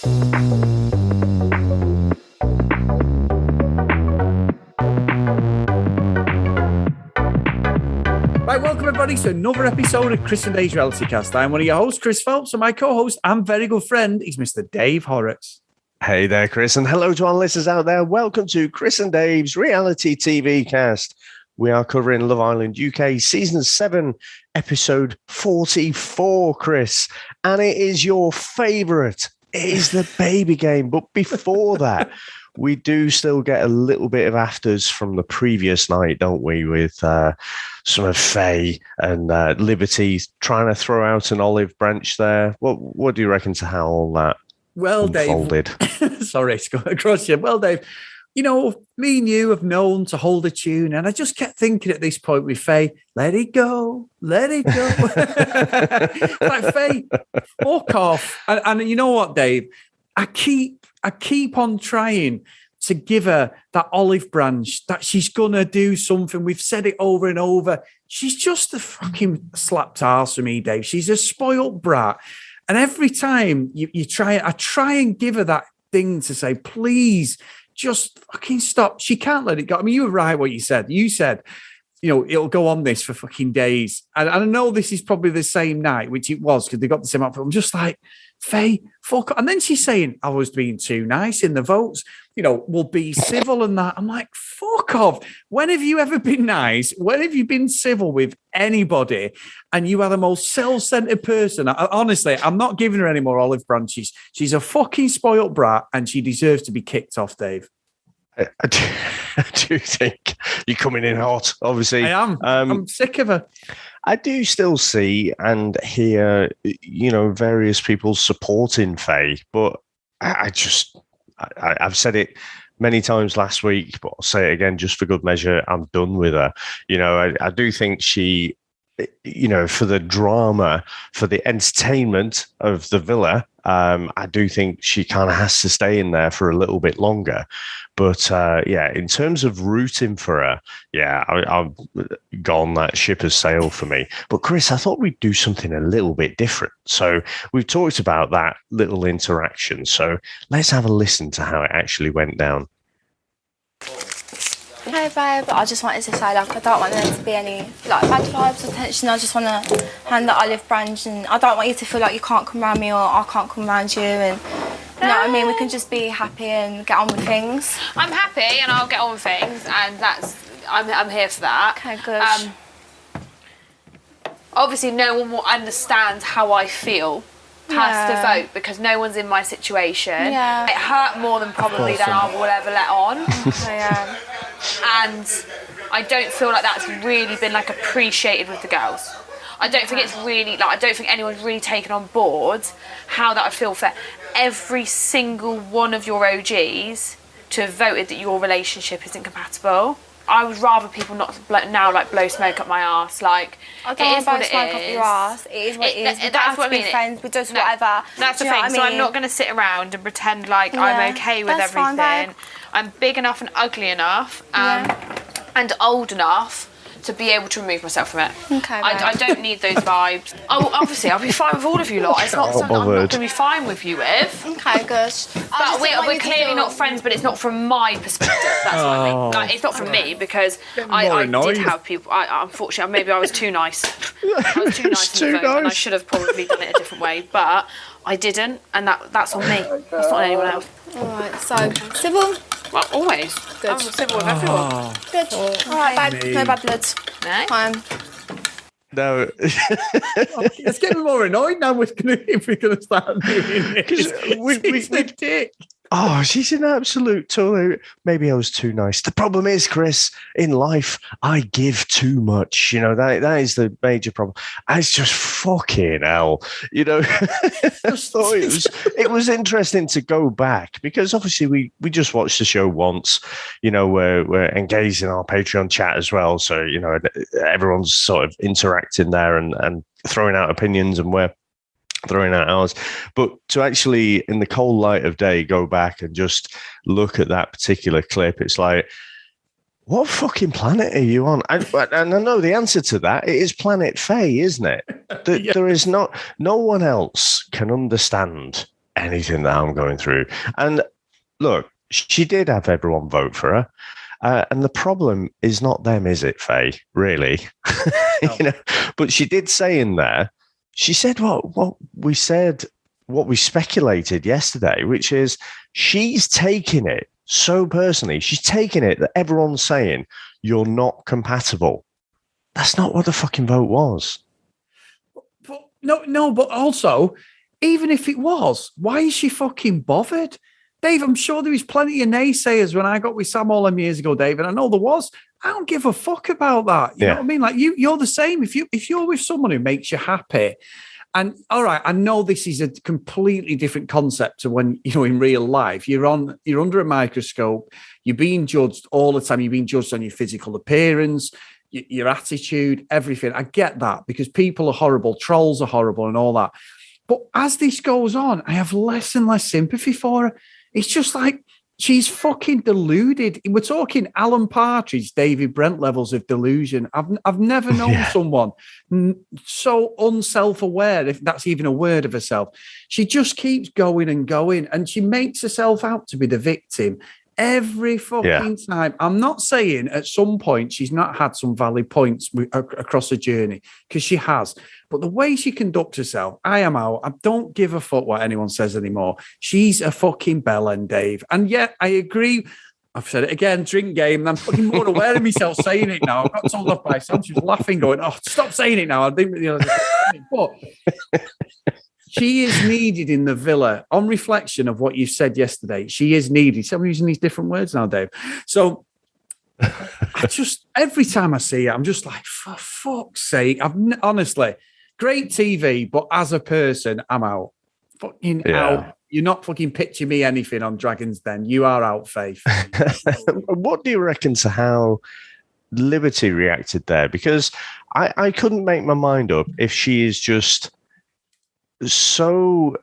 Right, welcome everybody to another episode of Chris and Dave's Reality Cast. I'm one of your hosts, Chris Phelps, and my co-host and very good friend is Mr. Dave Horrocks. Hey there, Chris, and hello to our listeners out there. Welcome to Chris and Dave's Reality TV Cast. We are covering Love Island UK Season 7, Episode 44, Chris, and it is your favourite. It is the baby game, but before that, we do still get a little bit of afters from the previous night, don't we, with some of Faye and Liberty trying to throw out an olive branch there. What do you reckon to how all that unfolded? Dave, sorry, it's going across you. Well, Dave, you know, me and you have known to hold a tune, and I just kept thinking at this point with Faye, let it go, let it go. Like, Faye, fuck off. And you know what, Dave? I keep on trying to give her that olive branch, that she's going to do something. We've said it over and over. She's just a fucking slapped arse for me, Dave. She's a spoilt brat. And every time you try, I try and give her that thing to say, please, just fucking stop. She can't let it go. I mean, you were right what you said. You said, you know, it'll go on this for fucking days. And I know this is probably the same night, which it was because they got the same outfit. I'm just like, Faye, fuck. And then she's saying, I was being too nice in the votes. You know, we'll be civil and that. I'm like, fuck off. When have you ever been nice? When have you been civil with anybody? And you are the most self-centered person. Honestly, I'm not giving her any more olive branches. She's a fucking spoiled brat and she deserves to be kicked off, Dave. I do think you're coming in hot, obviously. I am. I'm sick of her. I do still see and hear, you know, various people supporting Faye, but I've said it many times last week, but I'll say it again just for good measure. I'm done with her. You know, I do think she, you know, for the drama, for the entertainment of the villa, I do think she kind of has to stay in there for a little bit longer. But yeah, in terms of rooting for her, yeah, I'm gone. That ship has sailed for me. But Chris, I thought we'd do something a little bit different. So we've talked about that little interaction. So let's have a listen to how it actually went down. Hey babe, I just wanted to say, like, I don't want there to be any like bad vibes or tension. I just want to hand the olive branch, and I don't want you to feel like you can't come around me or I can't come around you, and you know what I mean? We can just be happy and get on with things. I'm happy and I'll get on with things, and I'm here for that. Okay, good. Obviously no one will understand how I feel past the vote because no one's in my situation. Yeah. It hurt more than probably than I will ever let on. And I don't feel like that's really been like appreciated with the girls. I don't think it's really, like, I don't think anyone's really taken on board how that would feel for every single one of your OGs to have voted that your relationship isn't compatible. I would rather people not now like blow smoke up my arse. Like, I don't want to blow smoke up your arse. It is what it is. We don't have to be friends. We just whatever. That's the thing. So I'm not going to sit around and pretend like I'm okay with everything. Fine, I'm big enough and ugly enough and old enough to be able to remove myself from it. Okay, I don't need those vibes. Oh, obviously, I'll be fine with all of you lot. It's not something I'm not going to be fine with you with. Okay, good. But we're clearly not friends, but it's not from my perspective. That's what I mean. Like, it's not from me because I did have people. Unfortunately, maybe I was too nice. I was too nice in the vote, and I should have probably done it a different way. But I didn't, and that's on me. That's not on anyone else. All right, so civil? Well, always. Good. I'm civil with everyone. Good. All right, babe. No bad bloods. No. Fine. No. It's getting more annoyed now if we're going to start doing this. She's a dick. Oh, she's an absolute tool. Maybe I was too nice. The problem is, Chris, in life, I give too much. You know, that is the major problem. It's just fucking hell. You know, I thought it was interesting to go back because obviously we just watched the show once. You know, we're engaged in our Patreon chat as well. So, you know, everyone's sort of interacting there and throwing out opinions, and we're throwing out ours. But to actually, in the cold light of day, go back and just look at that particular clip, it's like, what fucking planet are you on? And I know the answer to that. It is Planet Faye, isn't it? There is no one else can understand anything that I'm going through. And look, she did have everyone vote for her. And the problem is not them, is it, Faye? Really? No. You know, but she did say in there, she said what we said, what we speculated yesterday, which is she's taking it so personally. She's taking it that everyone's saying you're not compatible. That's not what the fucking vote was. But no, but also, even if it was, why is she fucking bothered? Dave, I'm sure there was plenty of naysayers when I got with Sam all them years ago, Dave, and I know there was. I don't give a fuck about that. You know what I mean? Like you're the same. If you're with someone who makes you happy, and all right, I know this is a completely different concept to when, you know, in real life, you're under a microscope, you're being judged all the time, you're being judged on your physical appearance, your attitude, everything. I get that because people are horrible, trolls are horrible and all that. But as this goes on, I have less and less sympathy for her. It's just like she's fucking deluded. We're talking Alan Partridge, David Brent levels of delusion. I've never known someone so unself-aware, if that's even a word of herself. She just keeps going and going, and she makes herself out to be the victim every fucking time. I'm not saying at some point she's not had some valid points across the journey, because she has. But the way she conducts herself, I am out. I don't give a fuck what anyone says anymore. She's a fucking bellend, Dave. And yet I agree. I've said it again, drink game, and I'm fucking more aware of myself saying it now. I got told off by Sam. She was laughing, going, "Oh, stop saying it now." I didn't, you know, but she is needed in the villa. On reflection of what you said yesterday, she is needed. So I'm using these different words now, Dave. So I just, every time I see her, I'm just like, for fuck's sake. Honestly, great TV, but as a person, I'm out. Fucking out. You're not fucking pitching me anything on Dragon's Den. You are out, Faith. What do you reckon to how Liberty reacted there? Because I couldn't make my mind up if she is just so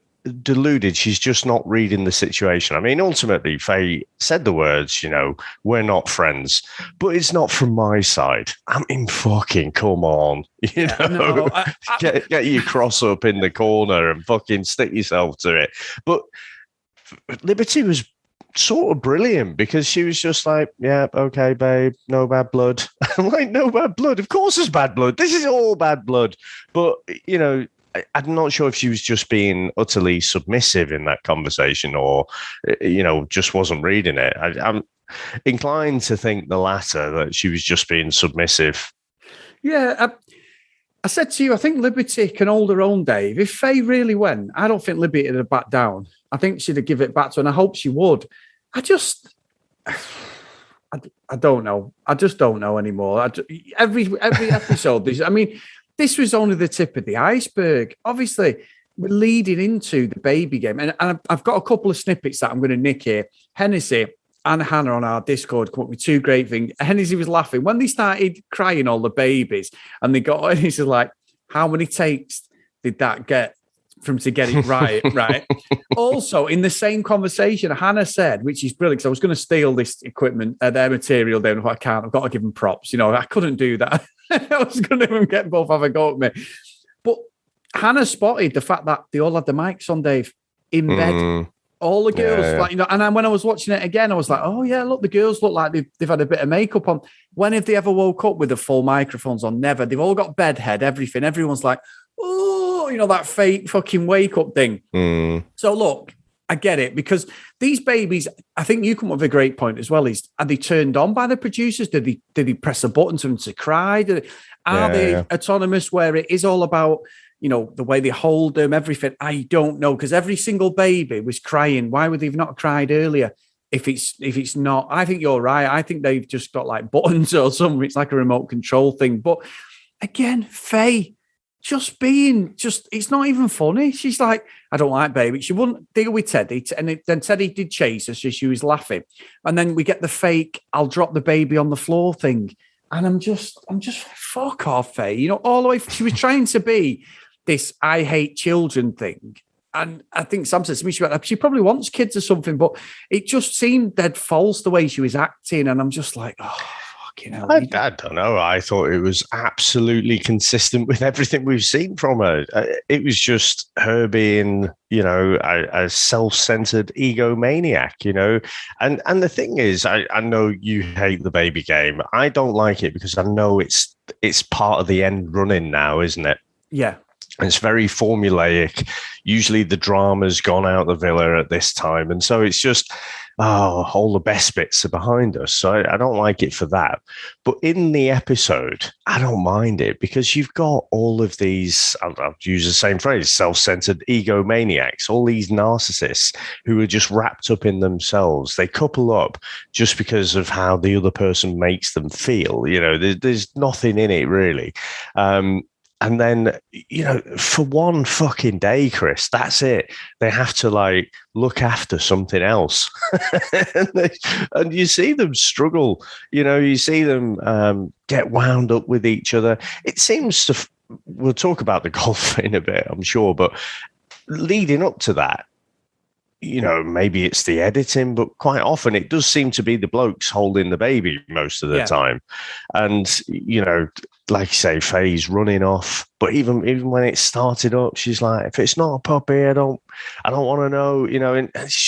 deluded, she's just not reading the situation. I mean, ultimately, Faye said the words, you know, we're not friends, but it's not from my side. I mean, fucking come on, you know, no, get your cross up in the corner and fucking stick yourself to it. But Liberty was sort of brilliant because she was just like, yeah, okay, babe, no bad blood. I'm like, no bad blood. Of course there's bad blood. This is all bad blood. But, you know, I'm not sure if she was just being utterly submissive in that conversation or, you know, just wasn't reading it. I'm inclined to think the latter, that she was just being submissive. Yeah, I said to you, I think Liberty can hold her own, Dave. If Faye really went, I don't think Liberty would have backed down. I think she'd have given it back to her, and I hope she would. I don't know. I just don't know anymore. Every episode, this was only the tip of the iceberg. Obviously, we're leading into the baby game. And I've got a couple of snippets that I'm going to nick here. Hennessy and Hannah on our Discord come up with two great things. Hennessy was laughing. When they started crying, all the babies, and they got, and he's like, how many takes did that get to get it right? Right. Also, in the same conversation, Hannah said, which is brilliant, because I was going to steal this equipment, their material down. I can't. I've got to give them props. You know, I couldn't do that. I was going to even get both have a go at me. But Hannah spotted the fact that they all had the mics on, Dave, in bed. All the girls, like, you know, and then when I was watching it again, I was like, oh, yeah, look, the girls look like they've had a bit of makeup on. When have they ever woke up with the full microphones on? Never. They've all got bed head, everything. Everyone's like, oh, you know, that fake fucking wake up thing. So look, I get it, because these babies, I think you come up with a great point as well, are they turned on by the producers? Did they press a button for them to cry? Are they autonomous, where it is all about, you know, the way they hold them, everything? I don't know, because every single baby was crying. Why would they have not cried earlier? If it's not, I think you're right. I think they've just got like buttons or something. It's like a remote control thing. But again, Faye, it's not even funny. She's like, I don't like baby. She wouldn't deal with Teddy. And then Teddy did chase her, so she was laughing. And then we get the fake, I'll drop the baby on the floor thing. And I'm just fuck off, Faye. You know, all the way, she was trying to be this I hate children thing. And I think Sam said to me, she probably wants kids or something, but it just seemed dead false the way she was acting. And I'm just like, oh, fucking hell. I don't know. I thought it was absolutely consistent with everything we've seen from her. It was just her being, a self-centered egomaniac, And the thing is, I know you hate the baby game. I don't like it because I know it's part of the end running now, isn't it? Yeah. It's very formulaic. Usually the drama's gone out the villa at this time. And so it's just, all the best bits are behind us. So I don't like it for that. But in the episode, I don't mind it because you've got all of these, I'll use the same phrase, self-centered egomaniacs, all these narcissists who are just wrapped up in themselves. They couple up just because of how the other person makes them feel. There's nothing in it really. And then, for one fucking day, Chris, that's it. They have to look after something else. and you see them struggle. You see them get wound up with each other. It seems to, we'll talk about the golf in a bit, I'm sure, but leading up to that, maybe it's the editing, but quite often it does seem to be the blokes holding the baby most of the time. And, like you say, Faye's running off. But even when it started up, she's like, if it's not a puppy, I don't want to know, and it's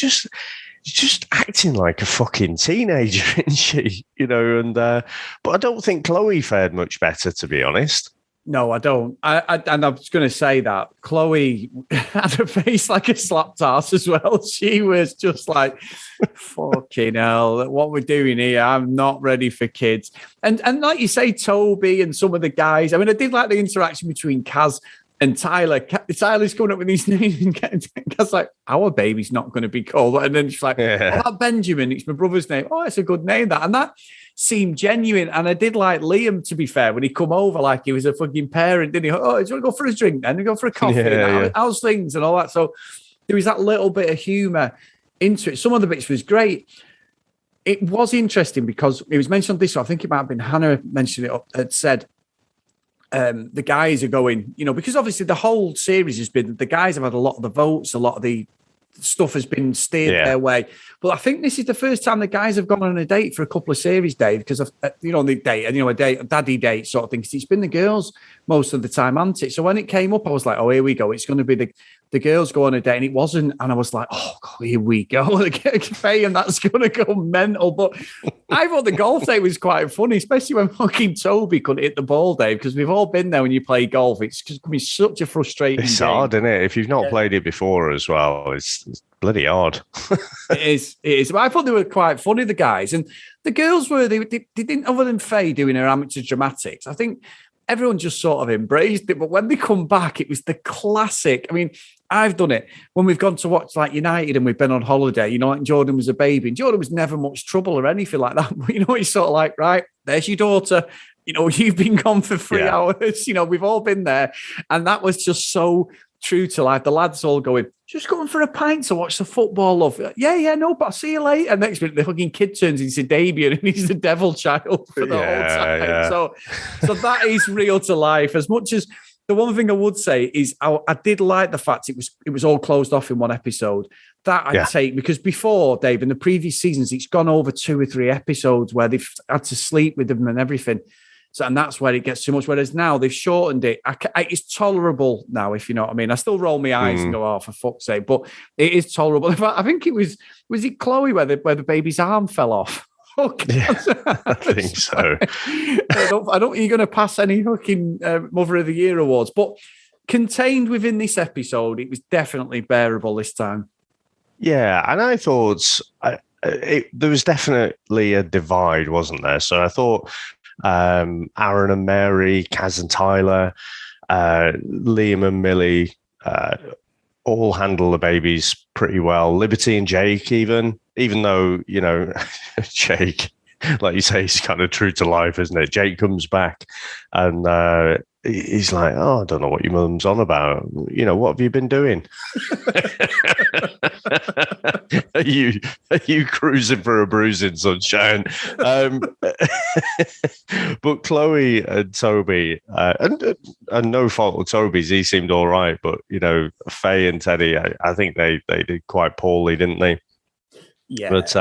just acting like a fucking teenager, isn't she? But I don't think Chloe fared much better, to be honest. No, I don't. And I was going to say that Chloe had a face like a slapped ass as well. She was just like, fucking hell, what we're doing here, I'm not ready for kids. And like you say, Toby and some of the guys, I mean, I did like the interaction between Kaz and Tyler. Tyler's coming up with these names and Kaz's like, our baby's not going to be called. And then she's like, what about Benjamin? It's my brother's name. Oh, it's a good name, that. And that seemed genuine. And I did like Liam, to be fair, when he come over like he was a fucking parent, didn't he? Oh, do you want to go for a drink then? Go for a coffee? How's things and all that? So there was that little bit of humour into it. Some of the bits was great. It was interesting because it was mentioned on this, I think it might have been Hannah mentioned it, had said, the guys are going, because obviously the whole series has been, the guys have had a lot of the votes, a lot of the stuff has been steered their way. But I think this is the first time the guys have gone on a date for a couple of series, Dave, because of, the date, and, a daddy date sort of thing, because it's been the girls most of the time, hasn't it? So when it came up, I was like, oh, here we go. It's going to be the girls go on a date, and it wasn't. And I was like, oh, God, here we go. Faye, and that's going to go mental. But I thought the golf date was quite funny, especially when fucking Toby couldn't hit the ball, Dave, because we've all been there when you play golf. It's just going to be such a frustrating It's game. hard, isn't it? If you've not played it before as well, it's bloody hard. It is. But I thought they were quite funny, the guys. And the girls were, they didn't, other than Faye doing her amateur dramatics, I think everyone just sort of embraced it. But when they come back, it was the classic. I mean, I've done it when we've gone to watch like United and we've been on holiday, and Jordan was a baby. And Jordan was never much trouble or anything like that. But, he's sort of like, right, there's your daughter. You've been gone for 3 hours. We've all been there. And that was just so true to life. The lads all going, just going for a pint to watch the football, love. Yeah, no, but I'll see you later. And next minute, the fucking kid turns into Damien and he's the devil child for the whole time. Yeah. So that is real to life. As much as the one thing I would say is I did like the fact it was all closed off in one episode. That I'd take, because before, Dave, in the previous seasons, it's gone over 2 or 3 episodes where they've had to sleep with them and everything. So, and that's where it gets too much. Whereas now they've shortened it. It's tolerable now, if you know what I mean. I still roll my eyes and go, oh, for fuck's sake. But it is tolerable. In fact, I think it was it Chloe where the baby's arm fell off? Yeah, I think so. I don't think you're going to pass any fucking Mother of the Year awards. But contained within this episode, it was definitely bearable this time. Yeah, and I thought there was definitely a divide, wasn't there? So I thought Aaron and Mary, Kaz and Tyler, Liam and Millie all handle the babies pretty well. Liberty and Jake, even though, Jake, like you say, he's kind of true to life, isn't it? Jake comes back and he's like, oh, I don't know what your mum's on about. What have you been doing? Are you cruising for a bruising, sunshine? But Chloe and Toby, and no fault of Toby's, he seemed all right. But Faye and Teddy, I think they did quite poorly, didn't they? Yeah. But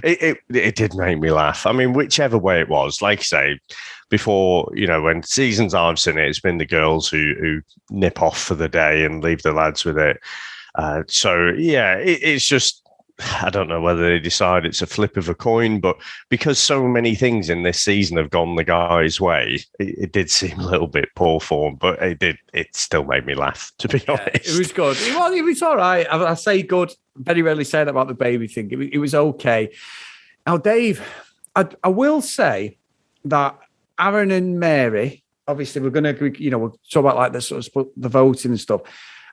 it did make me laugh. I mean, whichever way it was, like I say, before, when seasons I've seen it, it's been the girls who nip off for the day and leave the lads with it. It's just, I don't know whether they decide it's a flip of a coin, but because so many things in this season have gone the guy's way, it did seem a little bit poor form, but it still made me laugh, to be honest. It was good. It was all right. I say good. Very rarely say that about the baby thing. It was okay. Now, Dave, I will say that Aaron and Mary, obviously, we're going to, we'll talk about like the sort of the voting and stuff.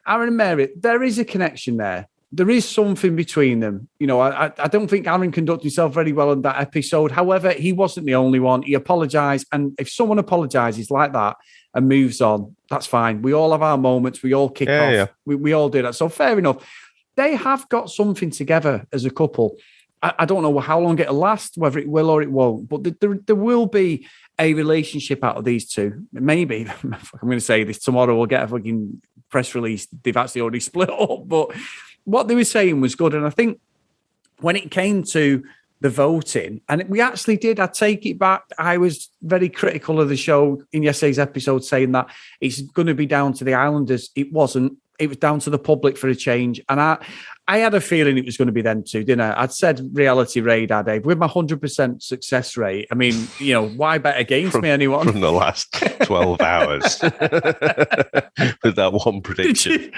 Aaron and Mary, there is a connection there. There is something between them. I don't think Aaron conducted himself very well in that episode. However, he wasn't the only one. He apologized. And if someone apologizes like that and moves on, that's fine. We all have our moments. We all kick off. Yeah. We all do that. So fair enough. They have got something together as a couple. I don't know how long it'll last, whether it will or it won't, but there will be a relationship out of these two. Maybe, I'm going to say this, tomorrow we'll get a fucking press release. They've actually already split up, but what they were saying was good. And I think when it came to the voting, and we actually did, I take it back, I was very critical of the show in yesterday's episode, saying that it's going to be down to the Islanders. It wasn't. It was down to the public for a change. And I had a feeling it was going to be them too, didn't I? I'd said reality radar, Dave, with my 100% success rate. I mean, why bet against me, anyone? From the last 12 hours with that one prediction.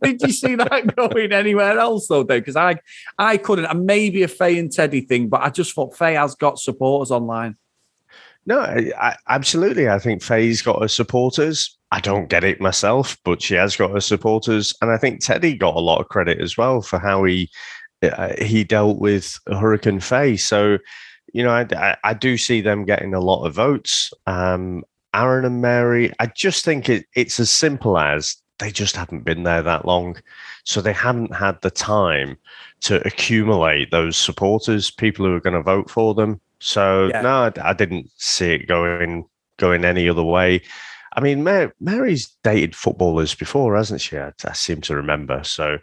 Did you see that going anywhere else, though, Dave? Because I couldn't. And maybe a Faye and Teddy thing, but I just thought Faye has got supporters online. No, I absolutely. I think Faye's got her supporters. I don't get it myself, but she has got her supporters. And I think Teddy got a lot of credit as well for how he dealt with Hurricane Faye. So, I do see them getting a lot of votes. Aaron and Mary, I just think it's as simple as they just haven't been there that long. So they haven't had the time to accumulate those supporters, people who are going to vote for them. So, No, I didn't see it going any other way. I mean, Mary's dated footballers before, hasn't she? I seem to remember. So,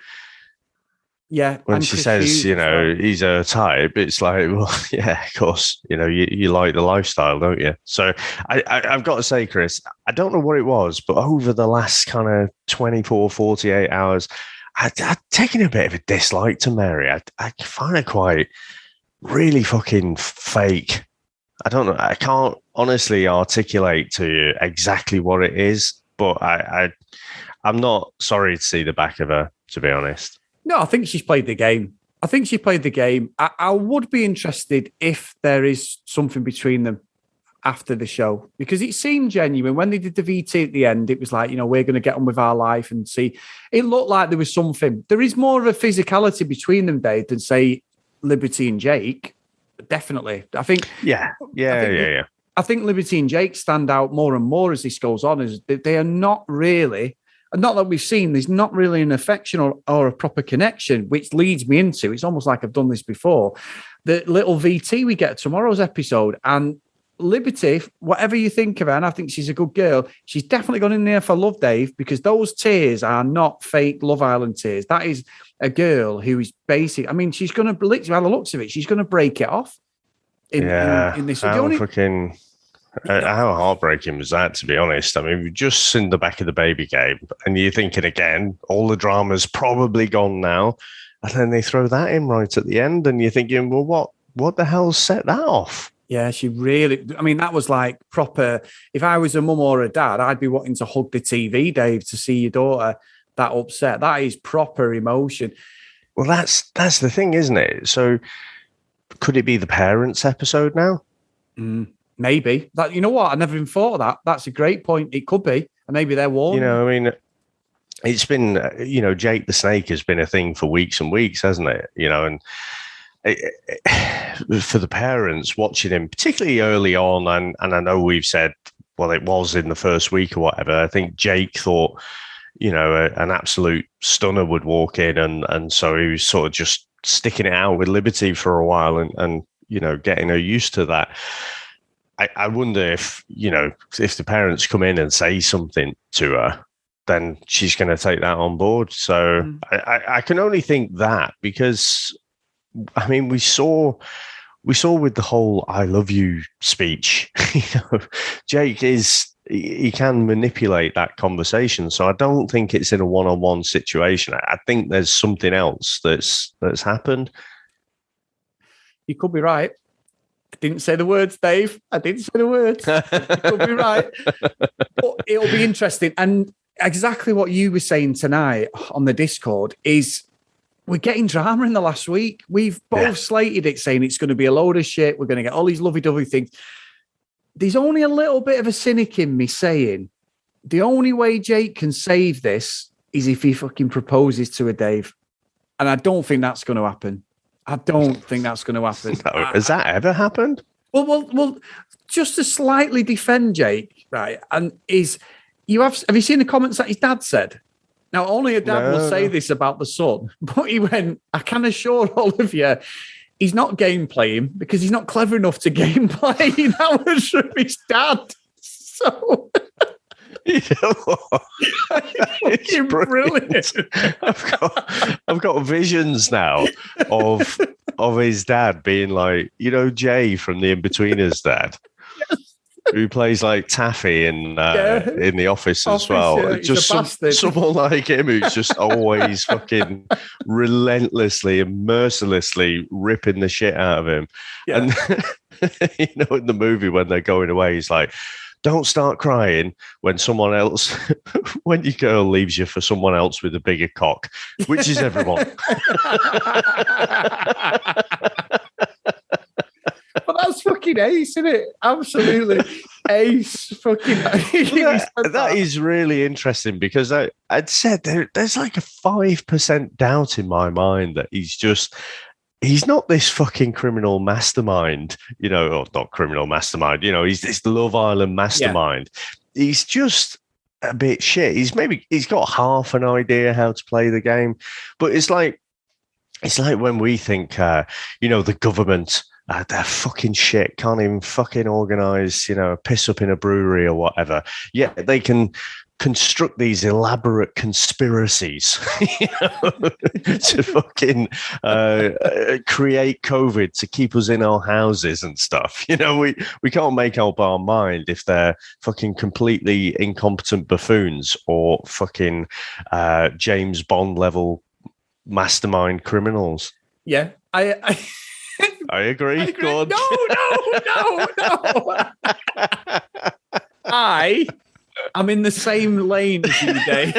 yeah, when she says, he's a type, it's like, well, yeah, of course, you like the lifestyle, don't you? So, I've got to say, Chris, I don't know what it was, but over the last kind of 24, 48 hours, I'd taken a bit of a dislike to Mary. I find her quite really fucking fake. I don't know. I can't honestly articulate to you exactly what it is, but I'm not sorry to see the back of her, to be honest. No, I think she's played the game. I would be interested if there is something between them after the show, because it seemed genuine. When they did the VT at the end, it was like, we're going to get on with our life and see. It looked like there was something. There is more of a physicality between them, Dave, than, say, Liberty and Jake. Definitely. I think. Yeah. I think Liberty and Jake stand out more and more as this goes on. As they are not really, not that we've seen, there's not really an affection or a proper connection, which leads me into, it's almost like I've done this before, the little VT we get tomorrow's episode. And Liberty, whatever you think of her, and I think she's a good girl, she's definitely gone in there for love, Dave, because those tears are not fake Love Island tears. That is a girl who is basic. I mean, she's going to, by the looks of it, she's going to break it off in this. How heartbreaking was that, to be honest? I mean, we've just seen the back of the baby game, and you're thinking again, all the drama's probably gone now, and then they throw that in right at the end, and you're thinking, well, what the hell set that off? Yeah, she really, I mean, that was like proper, if I was a mum or a dad, I'd be wanting to hug the TV, Dave, to see your daughter that upset. That is proper emotion. Well, that's the thing, isn't it? So could it be the parents episode now? Maybe. That, you know what? I never even thought of that. That's a great point. It could be. And maybe they're warned. I mean, it's been, Jake the Snake has been a thing for weeks and weeks, hasn't it? And for the parents watching him, particularly early on, and I know we've said, well, it was in the first week or whatever, I think Jake thought, an absolute stunner would walk in, and so he was sort of just sticking it out with Liberty for a while and getting her used to that. I wonder if the parents come in and say something to her, then she's going to take that on board. So I can only think that, because I mean, we saw with the whole "I love you" speech. Jake he can manipulate that conversation. So I don't think it's in a one-on-one situation. I think there's something else that's happened. You could be right. I didn't say the words, Dave. I didn't say the words. You could be right. But it'll be interesting. And exactly what you were saying tonight on the Discord is we're getting drama in the last week. We've both slated it, saying it's going to be a load of shit. We're going to get all these lovey-dovey things. There's only a little bit of a cynic in me saying the only way Jake can save this is if he fucking proposes to her, Dave. And I don't think that's going to happen. I don't think that's going to happen. No, has that ever happened? Well, just to slightly defend Jake, right? And have you seen the comments that his dad said? Now, only a dad will say this about the son, but he went, I can assure all of you, he's not game playing because he's not clever enough to game play. That was from his dad. So it's brilliant. I've got visions now of his dad being like, Jay from the In-Betweeners dad. Who plays like Taffy in The Office as well. Yeah, just someone like him who's just always fucking relentlessly and mercilessly ripping the shit out of him. Yeah. And in the movie when they're going away, he's like, don't start crying when when your girl leaves you for someone else with a bigger cock, which is everyone. But that's fucking ace, isn't it? Absolutely ace. Fucking ace. That is really interesting because I'd said there's like a 5% doubt in my mind that he's not this fucking criminal mastermind, or not criminal mastermind, he's this Love Island mastermind. Yeah. He's just a bit shit. He's got half an idea how to play the game, but it's like when we think, the government, they're fucking shit, can't even fucking organise, piss up in a brewery or whatever. Yeah, they can construct these elaborate conspiracies to fucking create COVID to keep us in our houses and stuff. We can't make up our mind if they're fucking completely incompetent buffoons or fucking James Bond level mastermind criminals. Yeah, I agree. Go on. No. I'm in the same lane as you, Dave.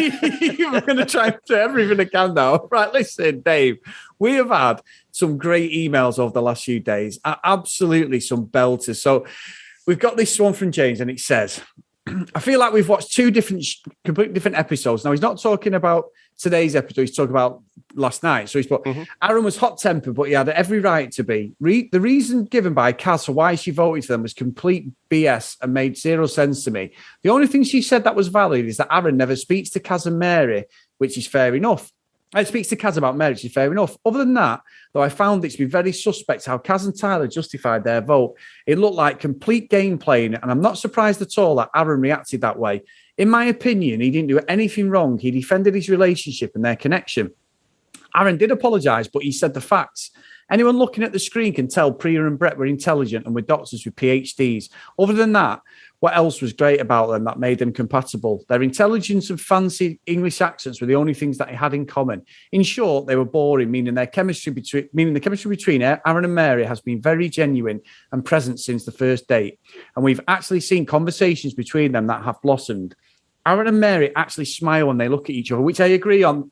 I'm going to try and do everything I can now. Right, listen, Dave, we have had some great emails over the last few days. Absolutely some belters. So we've got this one from James, and it says, I feel like we've watched two completely different episodes. Now, he's not talking about today's episode. He's talking about last night. So he's put, Aaron was hot-tempered, but he had every right to be. The reason given by Kaz for why she voted for them was complete BS and made zero sense to me. The only thing she said that was valid is that Aaron never speaks to Kaz and Mary, which is fair enough. It speaks to Kaz about marriage, is fair enough. Other than that, though, I found it to be very suspect how Kaz and Tyler justified their vote. It looked like complete game playing, and I'm not surprised at all that Aaron reacted that way. In my opinion, he didn't do anything wrong. He defended his relationship and their connection. Aaron did apologise, but he said the facts. Anyone looking at the screen can tell Priya and Brett were intelligent and were doctors with PhDs. Other than that, what else was great about them that made them compatible? Their intelligence and fancy English accents were the only things that they had in common. In short, they were boring, meaning the chemistry between Aaron and Mary has been very genuine and present since the first date. And we've actually seen conversations between them that have blossomed. Aaron and Mary actually smile when they look at each other, which I agree on.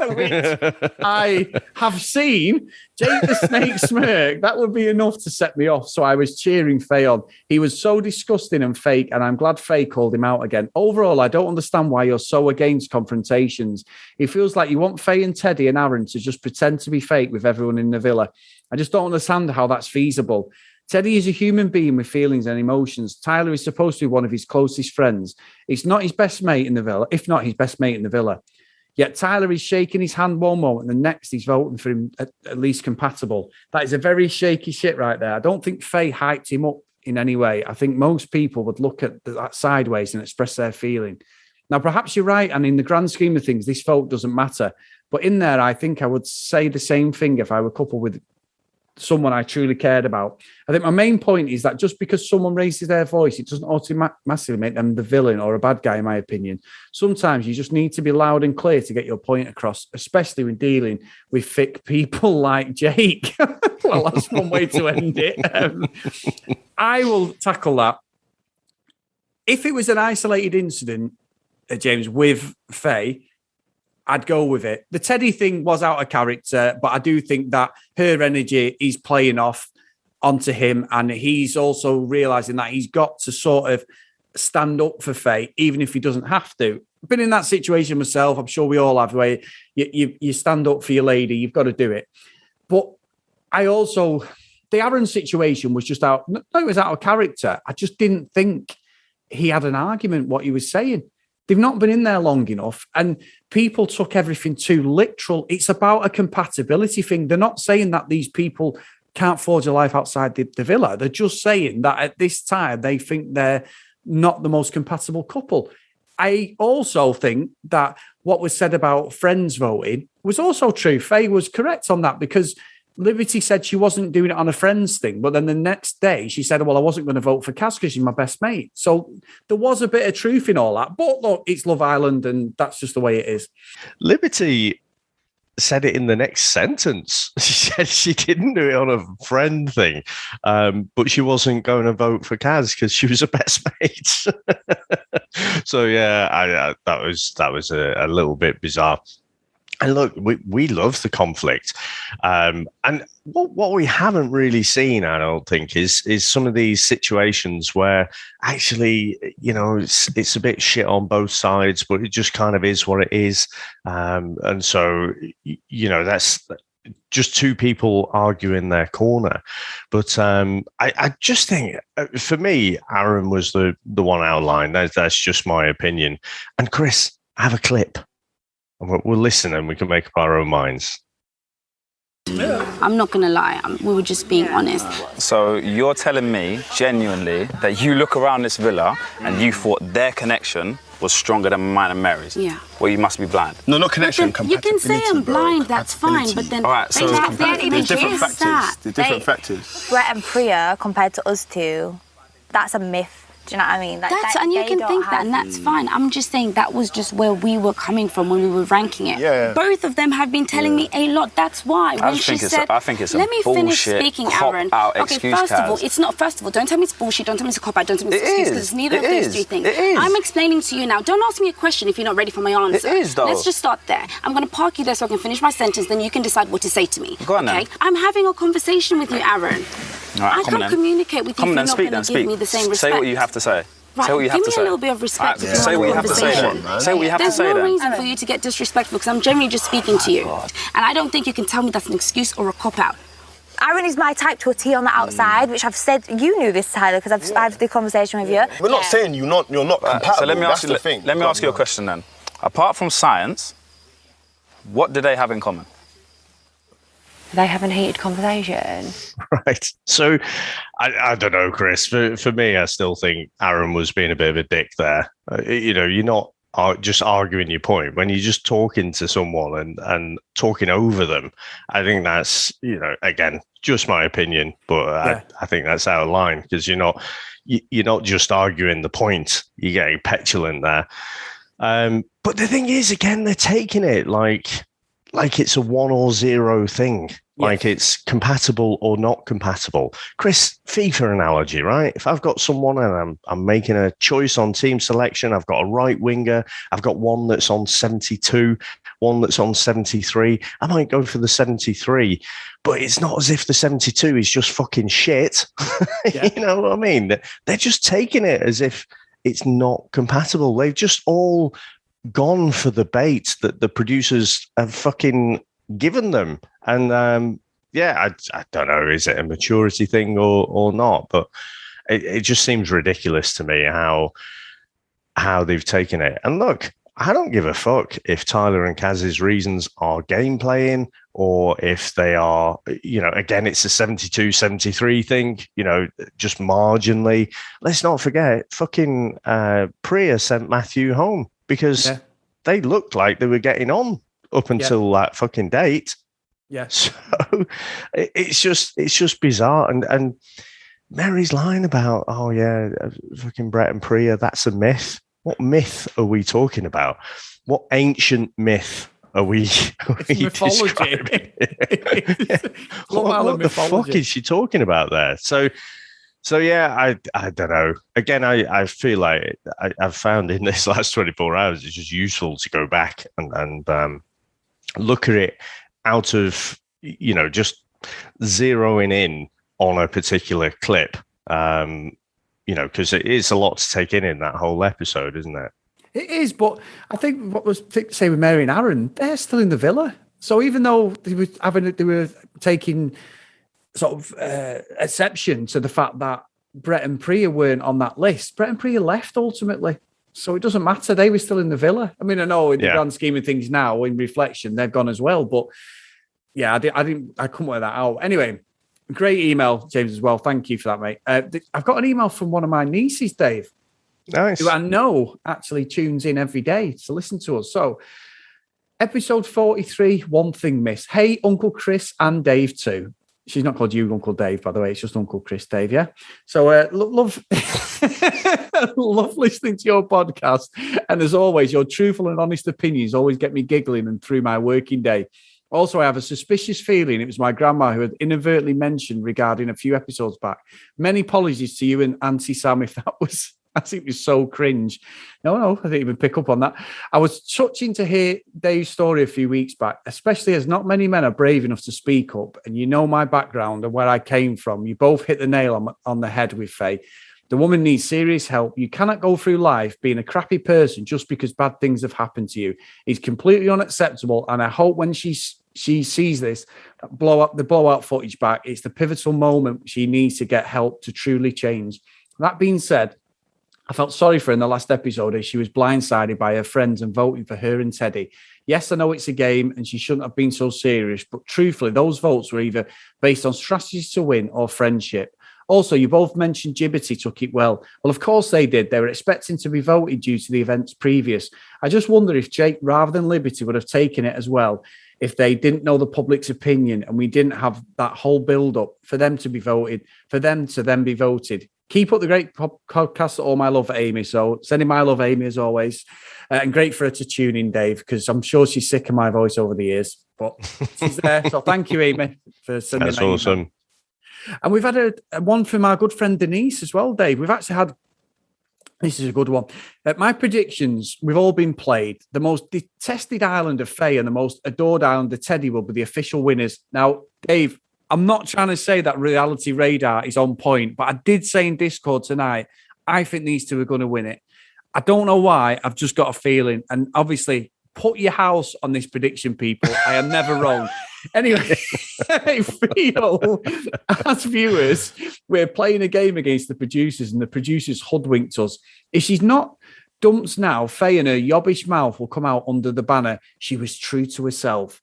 Which I have seen. Jake the Snake smirk. That would be enough to set me off. So I was cheering Faye on. He was so disgusting and fake, and I'm glad Faye called him out again. Overall, I don't understand why you're so against confrontations. It feels like you want Faye and Teddy and Aaron to just pretend to be fake with everyone in the villa. I just don't understand how that's feasible. Teddy is a human being with feelings and emotions. Tyler is supposed to be one of his closest friends. It's not his best mate in the villa, if not his best mate in the villa. Yet Tyler is shaking his hand one moment, and the next he's voting for him at least compatible. That is a very shaky shit right there. I don't think Faye hyped him up in any way. I think most people would look at that sideways and express their feeling. Now, perhaps you're right, and in the grand scheme of things, this vote doesn't matter. But in there, I think I would say the same thing if I were coupled with someone I truly cared about. I think my main point is that just because someone raises their voice, it doesn't automatically make them the villain or a bad guy, in my opinion. Sometimes you just need to be loud and clear to get your point across, especially when dealing with thick people like Jake. Well, that's one way to end it. I will tackle that. If it was an isolated incident, James, with Faye, I'd go with it. The Teddy thing was out of character, but I do think that her energy is playing off onto him, and he's also realizing that he's got to sort of stand up for Faye, even if he doesn't have to. Been in that situation myself. I'm sure we all have, where you stand up for your lady. You've got to do it. But I also, the Aaron situation was just out. No, it was out of character. I just didn't think he had an argument what he was saying. They've not been in there long enough, and people took everything too literal. It's about a compatibility thing. They're not saying that these people can't forge a life outside the villa. They're just saying that at this time, they think they're not the most compatible couple. I also think that what was said about friends voting was also true. Faye was correct on that, because Liberty said she wasn't doing it on a friends thing, but then the next day she said, well, I wasn't going to vote for Kaz because she's my best mate. So there was a bit of truth in all that. But look, it's Love Island, and that's just the way it is. Liberty said it in the next sentence. She said she didn't do it on a friend thing, but she wasn't going to vote for Kaz because she was her best mate. So yeah, that was a little bit bizarre. And look, we love the conflict, and what we haven't really seen, I don't think, is some of these situations where actually, you know, it's a bit shit on both sides, but it just kind of is what it is, and so, you know, that's just two people arguing their corner. But I just think, for me, Aaron was the one outlined. That's just my opinion. And Chris, I have a clip. We'll listen and we can make up our own minds. I'm not going to lie. We were just being honest. So you're telling me, genuinely, that you look around this villa and you thought their connection was stronger than mine and Mary's? Yeah. Well, you must be blind. No, not connection, You can say I'm blind, that's fine, but then... All right, so there's different factors. There's different factors. Brett and Priya, compared to us two, that's a myth. Do you know what I mean? Like, And you can think that, and that's fine. I'm just saying that was just where we were coming from when we were ranking it. Yeah. Both of them have been telling me a lot. That's why. I think it's a let me finish bullshit, speaking, Aaron. cop-out Okay, excuse, first of all, Kaz. it's not. First of all, don't tell me it's bullshit. Don't tell me it's a cop out. Don't tell me it's an excuse, because it's neither of those two things. It is. I'm explaining to you now. Don't ask me a question if you're not ready for my answer. It is, though. Let's just start there. I'm going to park you there so I can finish my sentence. Then you can decide what to say to me. Go on, okay? then. I'm having a conversation with you, Aaron. All right, I can't communicate with you if you're not going to give me the same respect. Say what you have to say. Right, say what you have give to me say. a little bit of respect. Right, say what you have to say then. Say what you have to say then. There's no reason for you to get disrespectful, because I'm generally just speaking to you. And I don't think you can tell me that's an excuse or a cop-out. Aaron is my type to a T on the outside, which I've said. You knew this, Tyler, because I've had the conversation with you. We're not saying you're not compatible. So let me ask That's the thing. Let me ask you a question then. Apart from science, what do they have in common? They have a heated conversation. Right. So I don't know, Chris. For me, I still think Aaron was being a bit of a dick there. You know, you're not just arguing your point. When you're just talking to someone and talking over them, I think that's, you know, again, just my opinion, but I think that's out of line, because you're not just arguing the point. You're getting petulant there. But the thing is, again, they're taking it like it's a 1 or 0 thing. Like it's compatible or not compatible. Chris, FIFA analogy, right? If I've got someone and I'm making a choice on team selection, I've got a right winger, I've got one that's on 72, one that's on 73, I might go for the 73. But it's not as if the 72 is just fucking shit. You know what I mean? They're just taking it as if it's not compatible. They've just all gone for the bait that the producers have fucking given them. And I don't know, is it a maturity thing or not? But it just seems ridiculous to me how they've taken it. And look, I don't give a fuck if Tyler and Kaz's reasons are game playing, or if they are, you know, again, it's a 72-73 thing, you know, just marginally. Let's not forget, fucking Priya sent Matthew home because they looked like they were getting on up until that fucking date. Yeah. So it's just bizarre. And Mary's lying about, fucking Brett and Priya, that's a myth. What myth are we talking about? What ancient myth are we describing? What the fuck is she talking about there? So yeah, I don't know. Again, I feel like I've found in this last 24 hours, it's just useful to go back and look at it out of, just zeroing in on a particular clip, because it is a lot to take in that whole episode, isn't it? It is, but I think what was say with Mary and Aaron, they're still in the villa. So even though they were taking sort of exception to the fact that Brett and Priya weren't on that list, Brett and Priya left ultimately. So it doesn't matter. They were still in the villa. I mean, I know in the grand scheme of things now, in reflection, they've gone as well. But yeah, I couldn't work that out. Anyway, great email, James, as well. Thank you for that, mate. I've got an email from one of my nieces, Dave. Nice. Who I know actually tunes in every day to listen to us. So, episode 43, One Thing Miss. Hey, Uncle Chris and Dave too. She's not called you Uncle Dave, by the way. It's just Uncle Chris, Dave, yeah? So, love love listening to your podcast. And as always, your truthful and honest opinions always get me giggling and through my working day. Also, I have a suspicious feeling it was my grandma who had inadvertently mentioned regarding a few episodes back. Many apologies to you and Auntie Sam if that was... I think it was so cringe. No, I didn't even pick up on that. I was touching to hear Dave's story a few weeks back, especially as not many men are brave enough to speak up. And you know my background and where I came from. You both hit the nail on the head with Faye. The woman needs serious help. You cannot go through life being a crappy person just because bad things have happened to you. It's completely unacceptable. And I hope when she sees this, the blowout footage back, it's the pivotal moment she needs to get help to truly change. That being said, I felt sorry for her in the last episode as she was blindsided by her friends and voting for her and Teddy. Yes, I know it's a game and she shouldn't have been so serious, but truthfully, those votes were either based on strategies to win or friendship. Also, you both mentioned Gibbety took it well. Well, of course they did. They were expecting to be voted due to the events previous. I just wonder if Jake, rather than Liberty, would have taken it as well if they didn't know the public's opinion and we didn't have that whole build-up for them to be voted, for them to then be voted. Keep up the great podcast. All my love for Amy. So sending my love, Amy, as always. And great for her to tune in, Dave, because I'm sure she's sick of my voice over the years. But she's there. So thank you, Amy, for sending that. That's awesome. Email. And we've had a one from our good friend Denise as well, Dave. We've actually had, this is a good one. My predictions, we've all been played. The most detested island of Faye and the most adored island of Teddy will be the official winners. Now, Dave, I'm not trying to say that Reality Radar is on point, but I did say in Discord tonight, I think these two are going to win it. I don't know why. I've just got a feeling. And obviously, put your house on this prediction, people. I am never wrong. Anyway, I feel as viewers, we're playing a game against the producers and the producers hoodwinked us. If she's not dumped now, Faye and her yobbish mouth will come out under the banner. She was true to herself.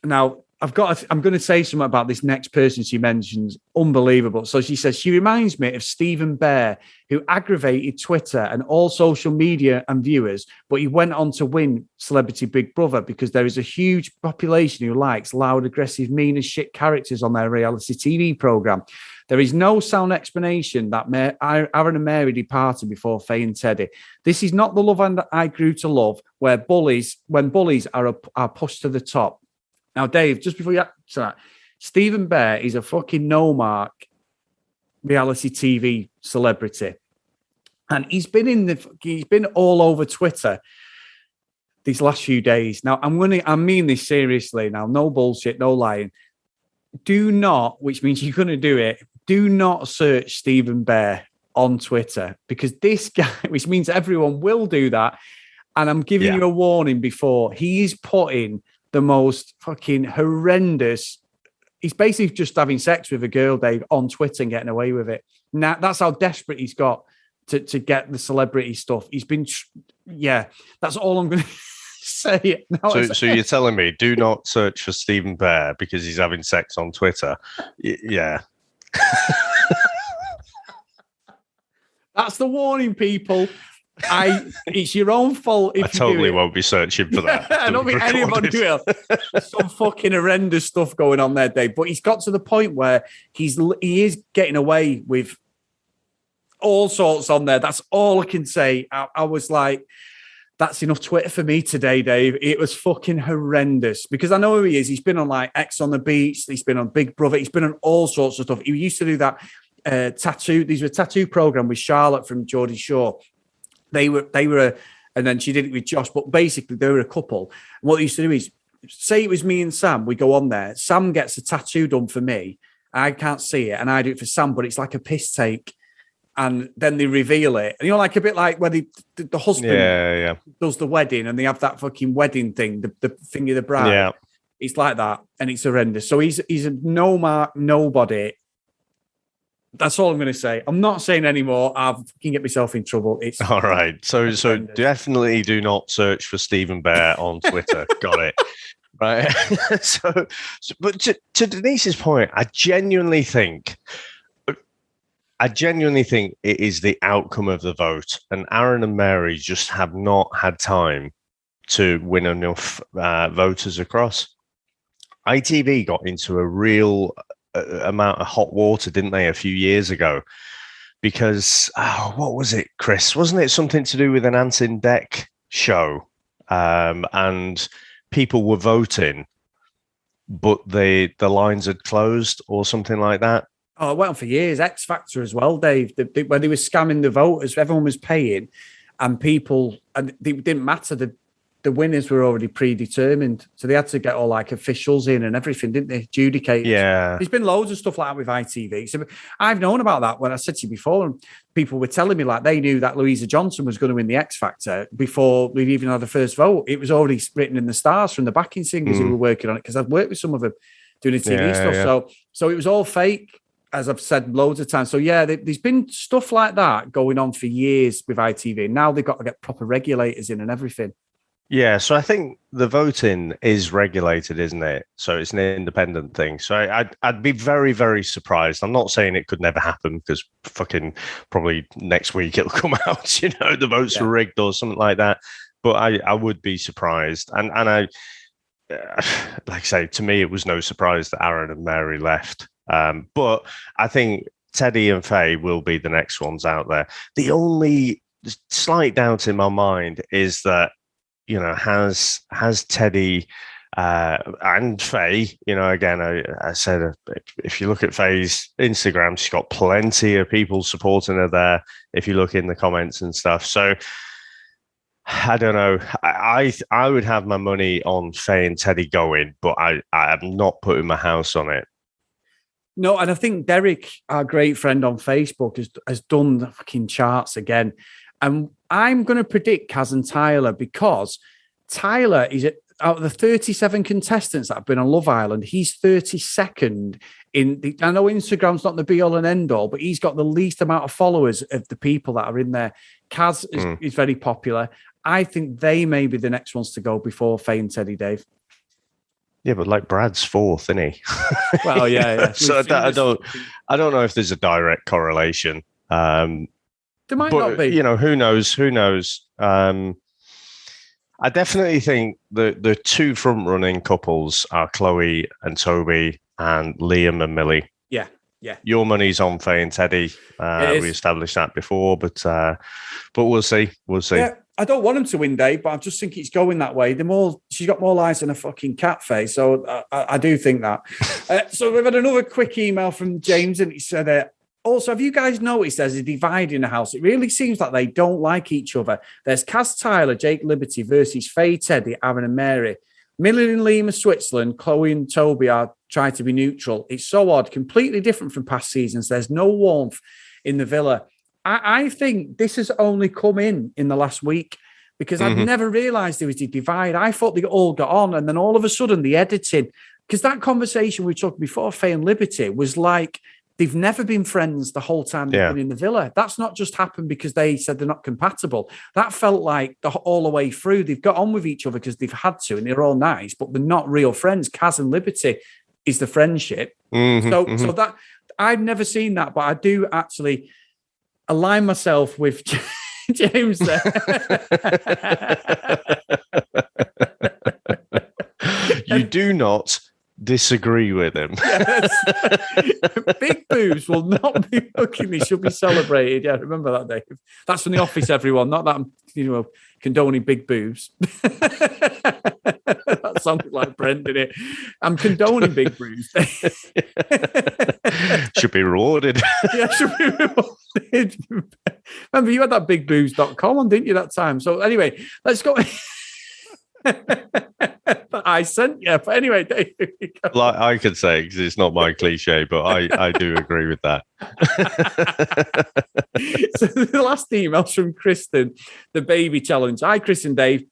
Now, I'm going to say something about this next person she mentions. Unbelievable. So she says, she reminds me of Stephen Bear, who aggravated Twitter and all social media and viewers, but he went on to win Celebrity Big Brother because there is a huge population who likes loud, aggressive, mean as shit characters on their reality TV program. There is no sound explanation that Aaron and Mary departed before Faye and Teddy. This is not the love I grew to love, when bullies are pushed to the top. Now, Dave, just before you answer that, Stephen Bear is a fucking no-mark reality TV celebrity. And he's been all over Twitter these last few days. Now, I mean this seriously now, no bullshit, no lying. Do not, which means you're going to do it, do not search Stephen Bear on Twitter, because this guy, which means everyone will do that. And I'm giving you a warning before, he is putting the most fucking horrendous. He's basically just having sex with a girl, Dave, on Twitter and getting away with it. Now that's how desperate he's got to get the celebrity stuff. He's been, that's all I'm going to say. So you're telling me, do not search for Stephen Bear because he's having sex on Twitter? Yeah. That's the warning, people. It's your own fault if I you totally do it. won't be searching for that. I don't think anybody will. There's some fucking horrendous stuff going on there, Dave. But he's got to the point where he is getting away with all sorts on there. That's all I can say. I was like, that's enough Twitter for me today, Dave. It was fucking horrendous because I know who he is. He's been on like X on the Beach. He's been on Big Brother. He's been on all sorts of stuff. He used to do that tattoo. These were a tattoo program with Charlotte from Geordie Shore. They were, and then she did it with Josh. But basically, they were a couple. And what they used to do is, say it was me and Sam. We go on there. Sam gets a tattoo done for me. I can't see it, and I do it for Sam. But it's like a piss take. And then they reveal it. And like a bit like where the husband does the wedding and they have that fucking wedding thing, the thing of the bride. Yeah. It's like that. And it's horrendous. So he's a no mark, nobody. That's all I'm going to say. I'm not saying anymore. I can get myself in trouble. It's all right. So definitely do not search for Stephen Bear on Twitter. Got it. Right. But to Denise's point, I genuinely think it is the outcome of the vote, and Aaron and Mary just have not had time to win enough voters across. ITV got into a real amount of hot water, didn't they, a few years ago? Because, what was it, Chris? Wasn't it something to do with an Ant in Deck show? And people were voting, but the lines had closed or something like that. Oh, it went on for years. X Factor as well, Dave. When they were scamming the voters, everyone was paying, and it didn't matter. The winners were already predetermined, so they had to get all like officials in and everything, didn't they? Adjudicate. Yeah. There's been loads of stuff like that with ITV. So I've known about that when I said to you before, and people were telling me like they knew that Louisa Johnson was going to win the X Factor before we even had the first vote. It was already written in the stars from the backing singers who were working on it, because I've worked with some of them doing the TV stuff. Yeah. So it was all fake, as I've said loads of times. So yeah, there's been stuff like that going on for years with ITV. Now they've got to get proper regulators in and everything. Yeah, so I think the voting is regulated, isn't it? So it's an independent thing. So I'd be very, very surprised. I'm not saying it could never happen, because fucking probably next week it'll come out, the votes were rigged or something like that. But I would be surprised. And I, like I say, to me, it was no surprise that Aaron and Mary left. But I think Teddy and Faye will be the next ones out there. The only slight doubt in my mind is that, has Teddy and Faye, again, I said, if you look at Faye's Instagram, she's got plenty of people supporting her there, if you look in the comments and stuff. So I don't know. I would have my money on Faye and Teddy going, but I am not putting my house on it. No, and I think Derek, our great friend on Facebook, has done the fucking charts again. And I'm going to predict Kaz and Tyler, because Tyler is out of the 37 contestants that have been on Love Island, he's 32nd I know Instagram's not the be all and end all, but he's got the least amount of followers of the people that are in there. Kaz is very popular. I think they may be the next ones to go before Faye and Teddy, Dave. Yeah, but like Brad's fourth, isn't he? Well, yeah. So I don't know if there's a direct correlation. There might not be. Who knows? Who knows? I definitely think the two front running couples are Chloe and Toby and Liam and Millie. Yeah. Your money's on Faye and Teddy. We established that before, but we'll see. We'll see. Yeah, I don't want him to win, Dave, but I just think it's going that way. She's got more lies than a fucking cat face, so I do think that. So we've had another quick email from James, and he said, also, have you guys noticed there's a divide in the house? It really seems like they don't like each other. There's Kaz Tyler, Jake Liberty versus Faye, Teddy, Aaron and Mary. Millie and Liam are Switzerland. Chloe and Toby are trying to be neutral. It's so odd, completely different from past seasons. There's no warmth in the villa. I think this has only come in the last week, because I'd never realised there was a divide. I thought they all got on, and then all of a sudden the editing, because that conversation we took before Faye and Liberty was like, they've never been friends the whole time they've been in the villa. That's not just happened because they said they're not compatible. That felt like all the way through. They've got on with each other because they've had to, and they're all nice, but they're not real friends. Kaz and Liberty is the friendship. So that I've never seen that, but I do actually align myself with James there. You do not disagree with him. Yes. Big boobs will not be fucking. They should be celebrated. Yeah, remember that, Dave. That's from The Office, everyone. Not that I'm, condoning big boobs. That sounded like Brent, didn't it? I'm condoning big boobs. Should be rewarded. Yeah, should be rewarded. Remember, you had that bigboobs.com on, didn't you, that time? So anyway, let's go. That I sent you. But anyway, Dave, Like I could say, because it's not my cliche, but I do agree with that. So the last email's from Kristen, the baby challenge. Hi, Chris and Dave.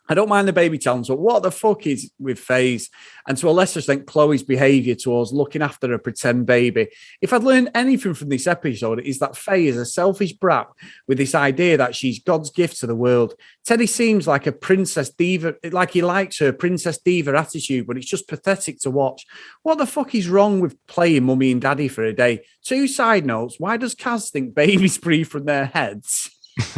I don't mind the baby challenge, but what the fuck is with Faye's and to a lesser extent Chloe's behaviour towards looking after a pretend baby? If I'd learned anything from this episode, it is that Faye is a selfish brat with this idea that she's God's gift to the world. Teddy seems like a princess diva, like he likes her princess diva attitude, but it's just pathetic to watch. What the fuck is wrong with playing mummy and daddy for a day? 2 side notes. Why does Kaz think babies breathe from their heads?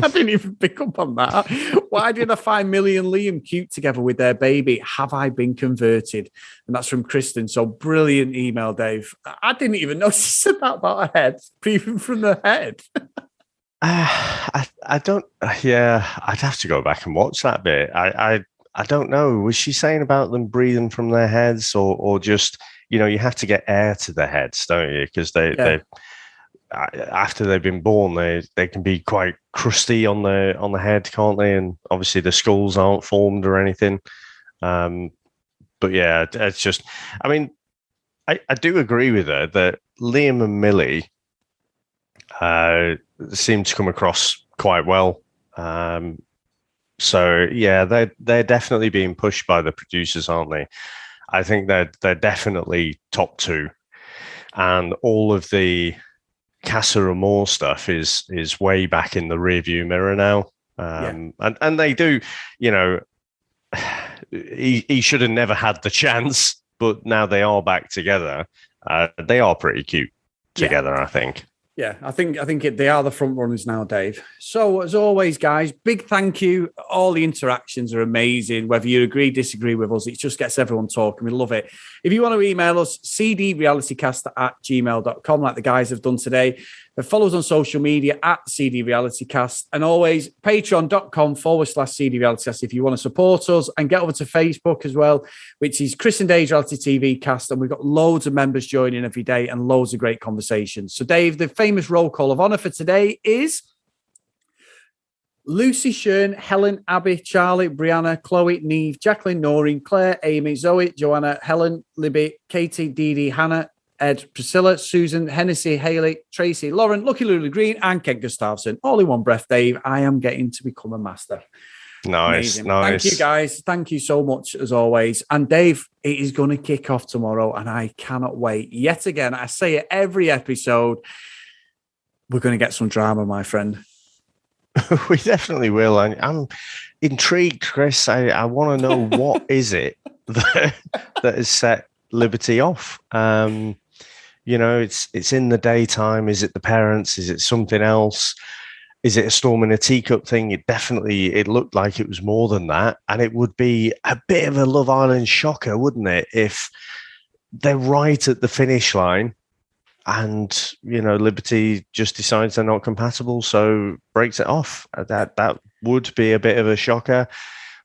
I didn't even pick up on that. Why did I find Millie and Liam cute together with their baby? Have I been converted? And that's from Kristen. So brilliant email, Dave. I didn't even notice about her head, breathing from the head. I don't. Yeah, I'd have to go back and watch that bit. I don't know. Was she saying about them breathing from their heads, or just you have to get air to their heads, don't you? Because they after they've been born, they can be quite crusty on the head, can't they? And obviously the skulls aren't formed or anything. But yeah, it's just. I mean, I do agree with her that Liam and Millie seem to come across quite well. So yeah, they're definitely being pushed by the producers, aren't they? I think they're definitely top 2, and all of the Casa Amor stuff is way back in the rearview mirror now. And they do, he should have never had the chance, but now they are back together. They are pretty cute together, I think. Yeah, I think they are the front runners now, Dave. So as always, guys, big thank you. All the interactions are amazing. Whether you agree, disagree with us, it just gets everyone talking. We love it. If you want to email us, cdrealitycast@gmail.com, like the guys have done today. Follow us on social media @cdrealitycast. And always patreon.com/cdrealitycast if you want to support us, and get over to Facebook as well, which is Chris and Dave's Reality TV Cast. And we've got loads of members joining every day and loads of great conversations. So Dave, the famous roll call of honour for today is Lucy, Shern, Helen, Abby, Charlie, Brianna, Chloe, Neve, Jacqueline, Noreen, Claire, Amy, Zoe, Joanna, Helen, Libby, Katie, Dee Dee, Hannah, Ed, Priscilla, Susan, Hennessy, Haley, Tracy, Lauren, Lucky Lulu Green, and Kent Gustafson. All in one breath, Dave. I am getting to become a master. Nice. Thank you, guys. Thank you so much, as always. And Dave, it is going to kick off tomorrow, and I cannot wait. Yet again, I say it every episode, we're going to get some drama, my friend. We definitely will. I'm intrigued, Chris. I want to know what is it that has set Liberty off. It's in the daytime. Is it the parents? Is it something else? Is it a storm in a teacup thing? It looked like it was more than that. And it would be a bit of a Love Island shocker, wouldn't it? If they're right at the finish line and, Liberty just decides they're not compatible, so breaks it off. That would be a bit of a shocker.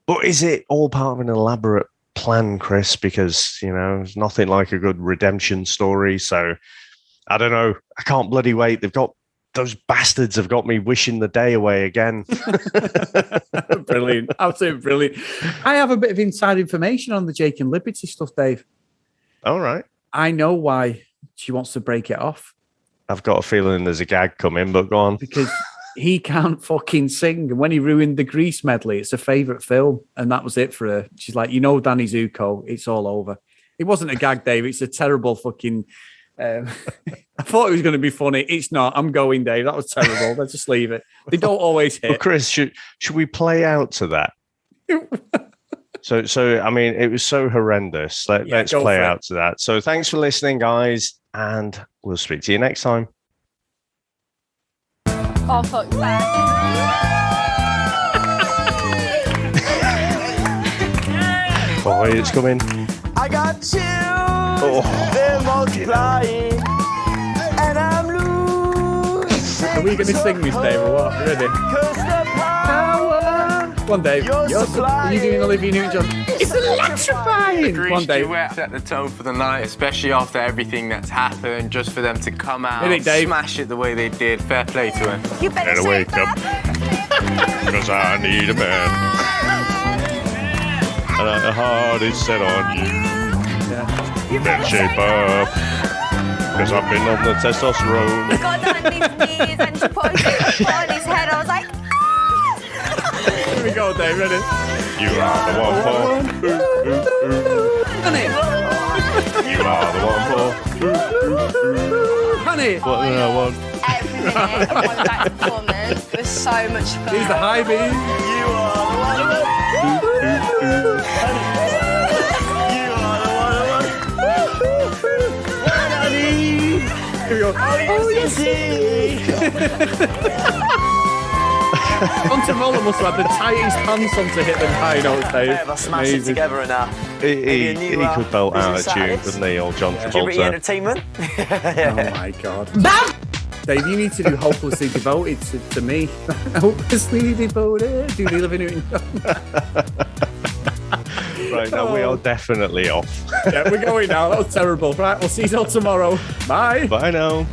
But is it all part of an elaborate plan, Chris? Because, there's nothing like a good redemption story. So I don't know. I can't bloody wait. Those bastards have got me wishing the day away again. Brilliant. Absolutely brilliant. I have a bit of inside information on the Jake and Liberty stuff, Dave. All right. I know why she wants to break it off. I've got a feeling there's a gag coming, but go on. Because he can't fucking sing. And when he ruined the Grease medley, it's a favourite film. And that was it for her. She's like, Danny Zuko, it's all over. It wasn't a gag, Dave. It's a terrible fucking... I thought it was going to be funny. It's not. I'm going, Dave. That was terrible. Let's just leave it. They don't always hit. Well, Chris, should we play out to that? So I mean, it was so horrendous. Let's play out to that. So thanks for listening, guys, and we'll speak to you next time. Oh, fuck's sake. Oh, it's coming. I got chills, they're multiplying, and I'm losing. Are we going to sing this, Dave, or what? Ready? Cause the power. One Dave. You're Are you doing Olivia Newton-John? It's electrifying. One Dave. Set the tone for the night, especially after everything that's happened. Just for them to come out, Hit it, Dave. smash it the way they did. Fair play to him. You better Better wake up. Because I need a man. And the heart is set on you. You better shape up. Because I've been on the testosterone. He got down on his knees and she put his on his head. I was like, Here we go, Dave. Ready? You are the one for. Honey. You are the one for. Honey. What do I want? every minute of one of that performance was so much fun. Here's the high beam. You are the one of us. You are the one of us. Here we go. Oh, yes, Hunter Muller must have had the tightest pants on to hit them high notes, Dave. I smashed it Amazing. together enough. He could belt out a tune, couldn't he, old John Deliberate Travolta? entertainment. Oh my god. Dave, you need to do Hopelessly Devoted to me. Hopelessly Devoted. Do the Olivia Newton-John. Right, now we are definitely off. Yeah, we're going now. That was terrible. Right, we'll see you all tomorrow. Bye. Bye now.